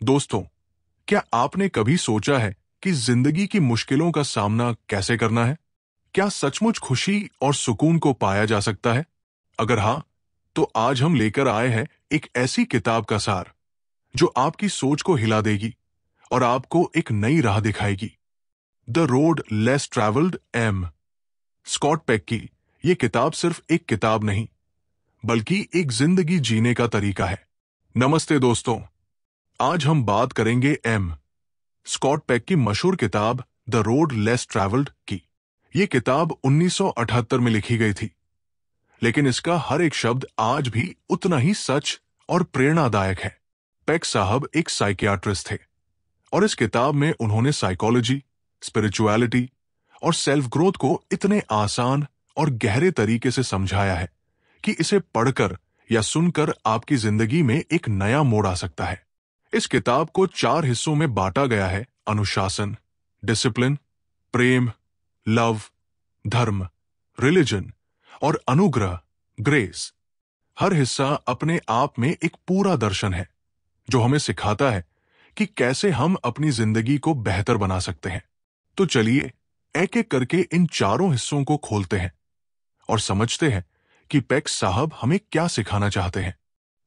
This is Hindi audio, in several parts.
दोस्तों, क्या आपने कभी सोचा है कि जिंदगी की मुश्किलों का सामना कैसे करना है? क्या सचमुच खुशी और सुकून को पाया जा सकता है? अगर हां, तो आज हम लेकर आए हैं एक ऐसी किताब का सार जो आपकी सोच को हिला देगी और आपको एक नई राह दिखाएगी। The road less travelled M Scott Peck की यह किताब सिर्फ एक किताब नहीं, बल्कि एक जिंदगी जीने का तरीका है। नमस्ते दोस्तों, आज हम बात करेंगे एम स्कॉट पेक की मशहूर किताब द रोड लेस ट्रैवल्ड की। यह किताब 1978 में लिखी गई थी, लेकिन इसका हर एक शब्द आज भी उतना ही सच और प्रेरणादायक है। पेक साहब एक साइकियाट्रिस्ट थे और इस किताब में उन्होंने साइकोलॉजी, स्पिरिचुअलिटी और सेल्फ ग्रोथ को इतने आसान और गहरे तरीके से समझाया है कि इसे पढ़कर या सुनकर आपकी जिंदगी में एक नया मोड़ आ सकता है। इस किताब को 4 हिस्सों में बांटा गया है: अनुशासन, डिसिप्लिन, प्रेम, लव, धर्म, रिलीजन और अनुग्रह, ग्रेस। हर हिस्सा अपने आप में एक पूरा दर्शन है जो हमें सिखाता है कि कैसे हम अपनी जिंदगी को बेहतर बना सकते हैं। तो चलिए एक एक करके इन चारों हिस्सों को खोलते हैं और समझते हैं कि पेक साहब हमें क्या सिखाना चाहते हैं।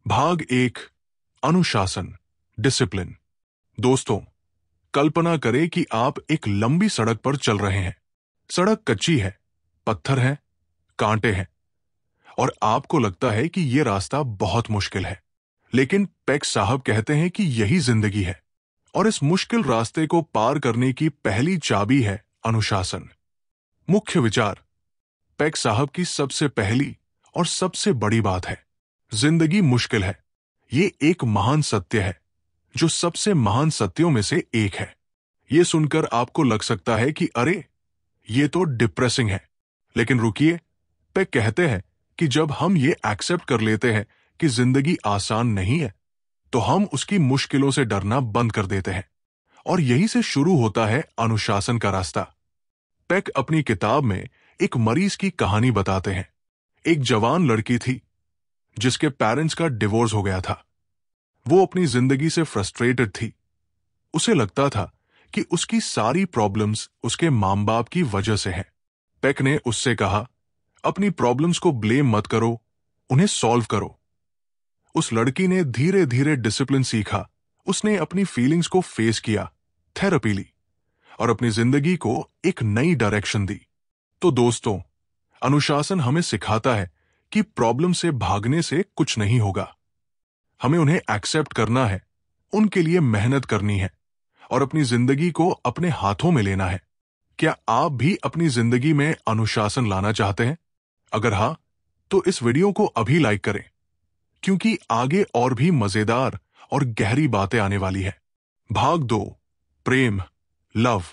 भाग 1, अनुशासन, डिसिप्लिन। दोस्तों, कल्पना करें कि आप एक लंबी सड़क पर चल रहे हैं। सड़क कच्ची है, पत्थर हैं, कांटे हैं और आपको लगता है कि यह रास्ता बहुत मुश्किल है। लेकिन पेक साहब कहते हैं कि यही जिंदगी है और इस मुश्किल रास्ते को पार करने की पहली चाबी है अनुशासन। मुख्य विचार: पेक साहब की सबसे पहली और सबसे बड़ी बात है, जिंदगी मुश्किल है। ये एक महान सत्य है जो सबसे महान सत्यों में से एक है। यह सुनकर आपको लग सकता है कि अरे, ये तो डिप्रेसिंग है। लेकिन रुकिए, पेक कहते हैं कि जब हम ये एक्सेप्ट कर लेते हैं कि जिंदगी आसान नहीं है, तो हम उसकी मुश्किलों से डरना बंद कर देते हैं और यहीं से शुरू होता है अनुशासन का रास्ता। पेक अपनी किताब में एक मरीज की कहानी बताते हैं। एक जवान लड़की थी जिसके पेरेंट्स का डिवोर्स हो गया था। वो अपनी जिंदगी से फ्रस्ट्रेटेड थी। उसे लगता था कि उसकी सारी प्रॉब्लम्स उसके मां बाप की वजह से हैं। पेक ने उससे कहा, अपनी प्रॉब्लम्स को ब्लेम मत करो, उन्हें सॉल्व करो। उस लड़की ने धीरे धीरे डिसिप्लिन सीखा। उसने अपनी फीलिंग्स को फेस किया, थेरेपी ली और अपनी जिंदगी को एक नई डायरेक्शन दी। तो दोस्तों, अनुशासन हमें सिखाता है कि प्रॉब्लम से भागने से कुछ नहीं होगा। हमें उन्हें एक्सेप्ट करना है, उनके लिए मेहनत करनी है और अपनी जिंदगी को अपने हाथों में लेना है। क्या आप भी अपनी जिंदगी में अनुशासन लाना चाहते हैं? अगर हां, तो इस वीडियो को अभी लाइक करें, क्योंकि आगे और भी मजेदार और गहरी बातें आने वाली है। भाग 2, प्रेम, लव।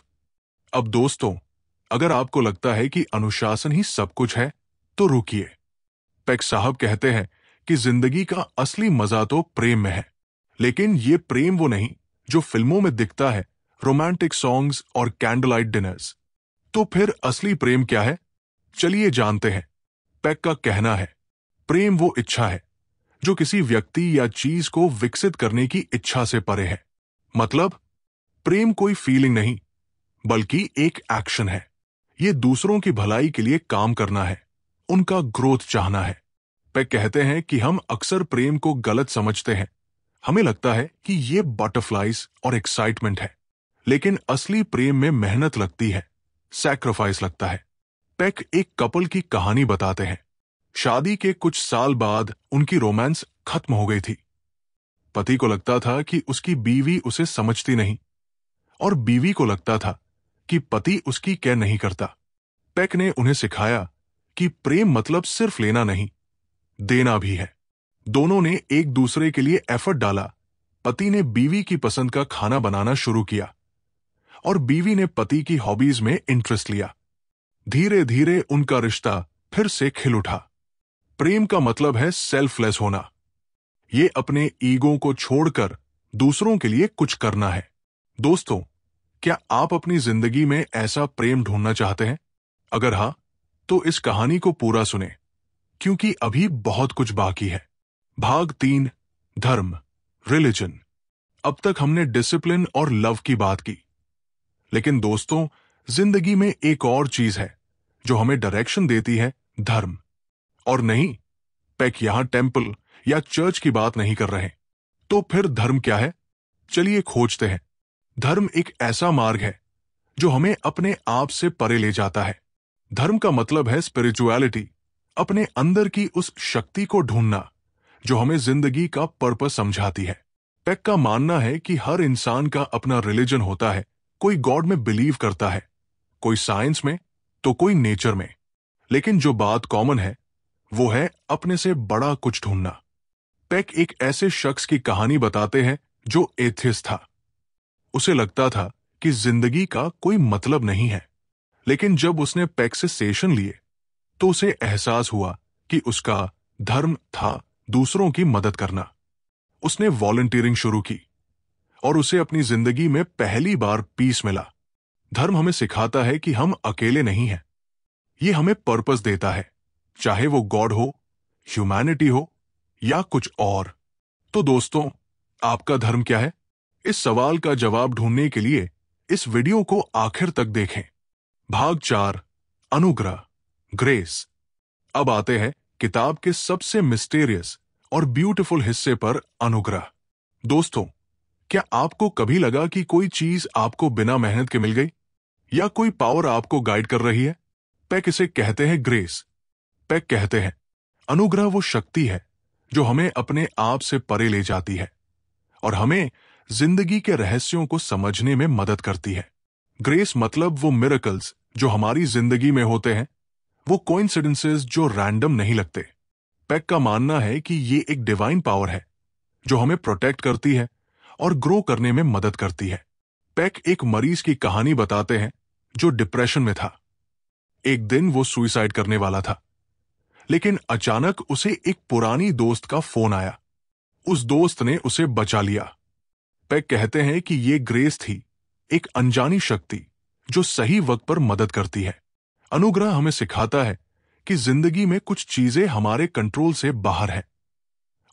अब दोस्तों, अगर आपको लगता है कि अनुशासन ही सब कुछ है, तो रुकिए। पेक साहब कहते हैं कि जिंदगी का असली मजा तो प्रेम में है। लेकिन ये प्रेम वो नहीं जो फिल्मों में दिखता है, रोमांटिक सॉन्ग्स और कैंडल लाइट डिनर्स। तो फिर असली प्रेम क्या है? चलिए जानते हैं। पेक का कहना है, प्रेम वो इच्छा है जो किसी व्यक्ति या चीज को विकसित करने की इच्छा से परे है। मतलब, प्रेम कोई फीलिंग नहीं, बल्कि एक एक्शन है। ये दूसरों की भलाई के लिए काम करना है, उनका ग्रोथ चाहना है। पेक कहते हैं कि हम अक्सर प्रेम को गलत समझते हैं। हमें लगता है कि ये बटरफ्लाइज और एक्साइटमेंट है, लेकिन असली प्रेम में मेहनत लगती है, सैक्रिफाइस लगता है। पेक एक कपल की कहानी बताते हैं। शादी के कुछ साल बाद उनकी रोमांस खत्म हो गई थी। पति को लगता था कि उसकी बीवी उसे समझती नहीं और बीवी को लगता था कि पति उसकी केयर नहीं करता। पेक ने उन्हें सिखाया कि प्रेम मतलब सिर्फ लेना नहीं, देना भी है। दोनों ने एक दूसरे के लिए एफर्ट डाला। पति ने बीवी की पसंद का खाना बनाना शुरू किया और बीवी ने पति की हॉबीज में इंटरेस्ट लिया। धीरे धीरे उनका रिश्ता फिर से खिल उठा। प्रेम का मतलब है सेल्फलेस होना। ये अपने ईगो को छोड़कर दूसरों के लिए कुछ करना है। दोस्तों, क्या आप अपनी जिंदगी में ऐसा प्रेम ढूंढना चाहते हैं? अगर हां, तो इस कहानी को पूरा सुने, क्योंकि अभी बहुत कुछ बाकी है। भाग 3, धर्म, रिलीजन। अब तक हमने डिसिप्लिन और लव की बात की, लेकिन दोस्तों, जिंदगी में एक और चीज है जो हमें डायरेक्शन देती है, धर्म। और नहीं, पैक यहां टेंपल या चर्च की बात नहीं कर रहे। तो फिर धर्म क्या है? चलिए खोजते हैं। धर्म एक ऐसा मार्ग है जो हमें अपने आप से परे ले जाता है। धर्म का मतलब है स्पिरिचुअलिटी, अपने अंदर की उस शक्ति को ढूंढना जो हमें जिंदगी का पर्पस समझाती है। पेक का मानना है कि हर इंसान का अपना रिलीजन होता है। कोई गॉड में बिलीव करता है, कोई साइंस में, तो कोई नेचर में। लेकिन जो बात कॉमन है वो है अपने से बड़ा कुछ ढूंढना। पेक एक ऐसे शख्स की कहानी बताते हैं जो एथियस्ट था। उसे लगता था कि जिंदगी का कोई मतलब नहीं है, लेकिन जब उसने पेक से सेशन लिए तो उसे एहसास हुआ कि उसका धर्म था दूसरों की मदद करना। उसने वॉलंटियरिंग शुरू की और उसे अपनी जिंदगी में पहली बार पीस मिला। धर्म हमें सिखाता है कि हम अकेले नहीं हैं। ये हमें पर्पस देता है, चाहे वो गॉड हो, ह्यूमैनिटी हो या कुछ और। तो दोस्तों, आपका धर्म क्या है? इस सवाल का जवाब ढूंढने के लिए इस वीडियो को आखिर तक देखें। भाग 4, अनुग्रह, ग्रेस। अब आते हैं किताब के सबसे मिस्टीरियस और ब्यूटीफुल हिस्से पर, अनुग्रह। दोस्तों, क्या आपको कभी लगा कि कोई चीज आपको बिना मेहनत के मिल गई, या कोई पावर आपको गाइड कर रही है? पेक इसे कहते हैं ग्रेस। पेक कहते हैं अनुग्रह वो शक्ति है जो हमें अपने आप से परे ले जाती है और हमें जिंदगी के रहस्यों को समझने में मदद करती है। ग्रेस मतलब वो मिरेकल्स जो हमारी जिंदगी में होते हैं, वो कोइंसिडेंसेस जो रैंडम नहीं लगते। पेक का मानना है कि ये एक डिवाइन पावर है जो हमें प्रोटेक्ट करती है और ग्रो करने में मदद करती है। पेक एक मरीज की कहानी बताते हैं जो डिप्रेशन में था। एक दिन वो सुसाइड करने वाला था, लेकिन अचानक उसे एक पुरानी दोस्त का फोन आया। उस दोस्त ने उसे बचा लिया। पेक कहते हैं कि ये ग्रेस थी, एक अनजानी शक्ति जो सही वक्त पर मदद करती है। अनुग्रह हमें सिखाता है कि जिंदगी में कुछ चीजें हमारे कंट्रोल से बाहर है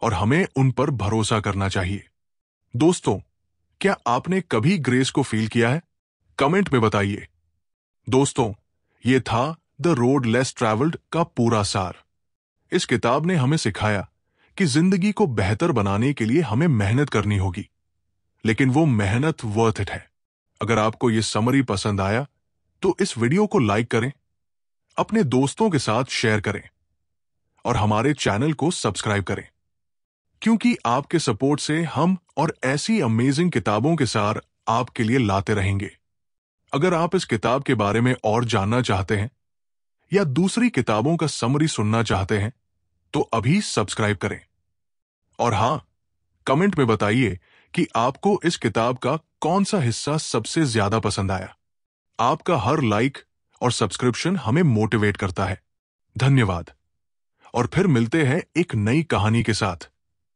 और हमें उन पर भरोसा करना चाहिए। दोस्तों, क्या आपने कभी ग्रेस को फील किया है? कमेंट में बताइए। दोस्तों, ये था द रोड लेस ट्रैवल्ड का पूरा सार। इस किताब ने हमें सिखाया कि जिंदगी को बेहतर बनाने के लिए हमें मेहनत करनी होगी, लेकिन वो मेहनत वर्थ इट है। अगर आपको ये समरी पसंद आया तो इस वीडियो को लाइक करें, अपने दोस्तों के साथ शेयर करें और हमारे चैनल को सब्सक्राइब करें, क्योंकि आपके सपोर्ट से हम और ऐसी अमेजिंग किताबों के सार आपके लिए लाते रहेंगे। अगर आप इस किताब के बारे में और जानना चाहते हैं या दूसरी किताबों का समरी सुनना चाहते हैं तो अभी सब्सक्राइब करें। और हां, कमेंट में बताइए कि आपको इस किताब का कौन सा हिस्सा सबसे ज्यादा पसंद आया। आपका हर लाइक और सब्सक्रिप्शन हमें मोटिवेट करता है। धन्यवाद। और फिर मिलते हैं एक नई कहानी के साथ।